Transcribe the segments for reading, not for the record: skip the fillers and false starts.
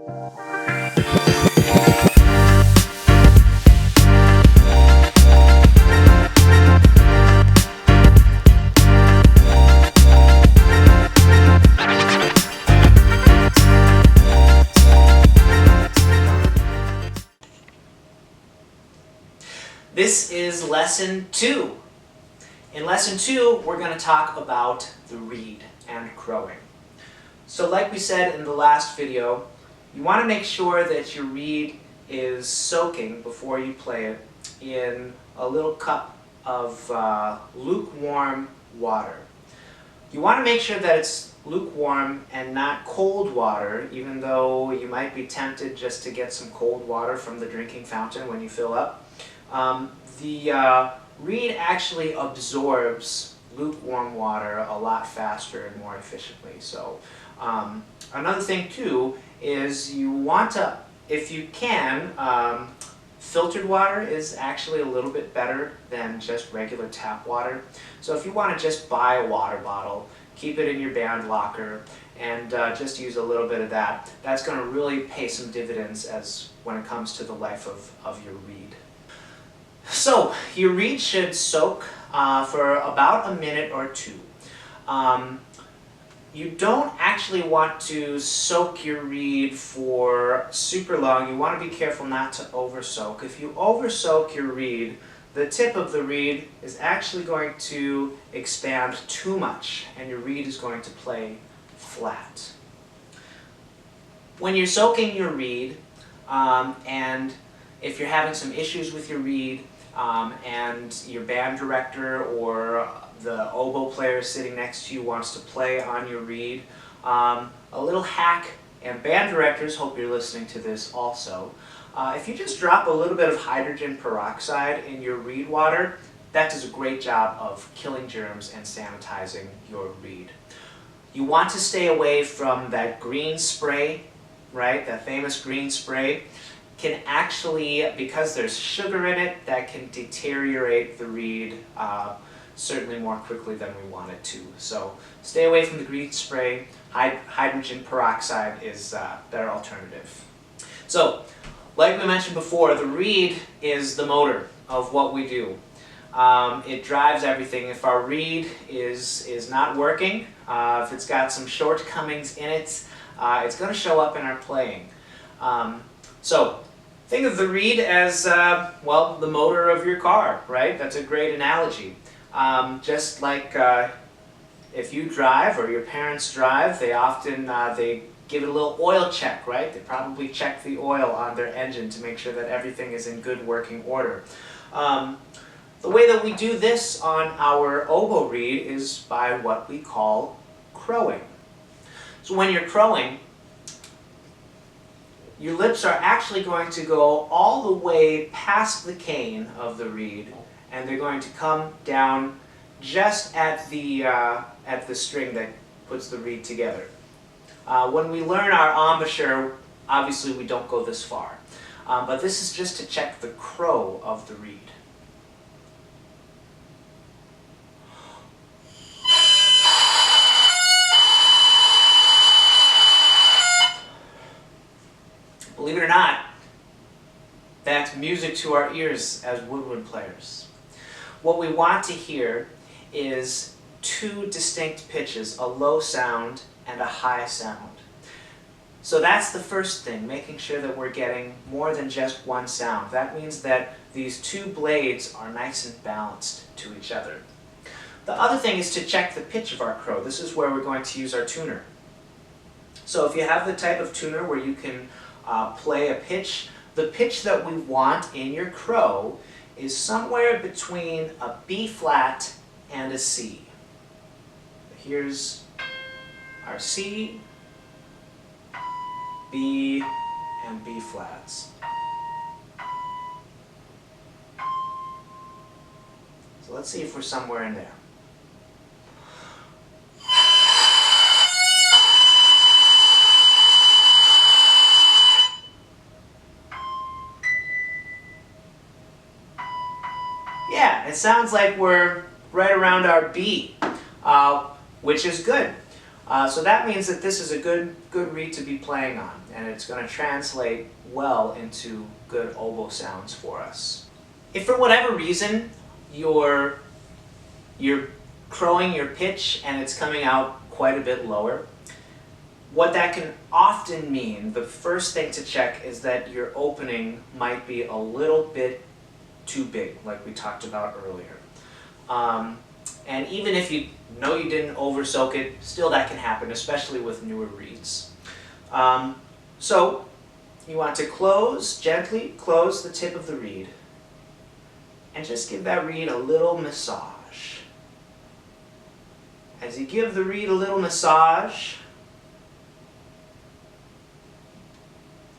This is lesson 2. In lesson 2, we're going to talk about the reed and crowing. So like we said in the last video, you want to make sure that your reed is soaking before you play it in a little cup of lukewarm water. You want to make sure that it's lukewarm and not cold water, even though you might be tempted just to get some cold water from the drinking fountain when you fill up. The reed actually absorbs lukewarm water a lot faster and more efficiently. So another thing too is you want to, if you can, filtered water is actually a little bit better than just regular tap water. So if you want to just buy a water bottle, keep it in your band locker, and just use a little bit of that, that's going to really pay some dividends when it comes to the life of your reed. So your reed should soak for about a minute or two. You don't actually want to soak your reed for super long. You want to be careful not to over soak. If you over soak your reed, the tip of the reed is actually going to expand too much and your reed is going to play flat. When you're soaking your reed, and if you're having some issues with your reed, and your band director or the oboe player sitting next to you wants to play on your reed, a little hack, and band directors, hope you're listening to this also, if you just drop a little bit of hydrogen peroxide in your reed water, that does a great job of killing germs and sanitizing your reed. You want to stay away from that green spray, right, that famous green spray. Can actually, because there's sugar in it, that can deteriorate the reed certainly more quickly than we want it to. So stay away from the green spray. Hydrogen peroxide is a better alternative. So, like we mentioned before, the reed is the motor of what we do. It drives everything. If our reed is not working, if it's got some shortcomings in it, it's going to show up in our playing. So think of the reed as, well, the motor of your car, right? That's a great analogy. Just like if you drive or your parents drive, they often they give it a little oil check, right? They probably check the oil on their engine to make sure that everything is in good working order. The way that we do this on our oboe reed is by what we call crowing. So when you're crowing, your lips are actually going to go all the way past the cane of the reed, and they're going to come down just at the string that puts the reed together. When we learn our embouchure, obviously we don't go this far, but this is just to check the crow of the reed. Believe it or not, that's music to our ears as woodwind players. What we want to hear is two distinct pitches, a low sound and a high sound. So that's the first thing, making sure that we're getting more than just one sound. That means that these two blades are nice and balanced to each other. The other thing is to check the pitch of our crow. This is where we're going to use our tuner. So if you have the type of tuner where you can play a pitch, the pitch that we want in your crow is somewhere between a B flat and a C. Here's our C, B, and B flats. So let's see if we're somewhere in there. Yeah, it sounds like we're right around our B, which is good. So that means that this is a good reed to be playing on. and it's going to translate well into good oboe sounds for us. If for whatever reason you're crowing your pitch and it's coming out quite a bit lower, what that can often mean, the first thing to check is that your opening might be a little bit too big, like we talked about earlier. And even if you know you didn't over-soak it, still that can happen, especially with newer reeds. So you want to gently close the tip of the reed and just give that reed a little massage. As you give the reed a little massage,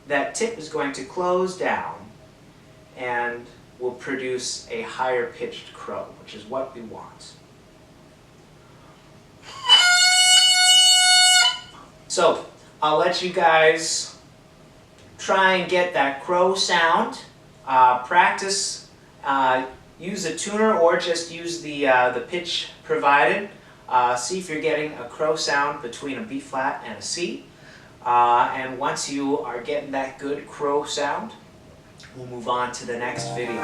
that tip is going to close down and will produce a higher pitched crow, which is what we want. So I'll let you guys try and get that crow sound. Practice, use a tuner or just use the pitch provided. See if you're getting a crow sound between a B flat and a C. And once you are getting that good crow sound, we'll move on to the next video.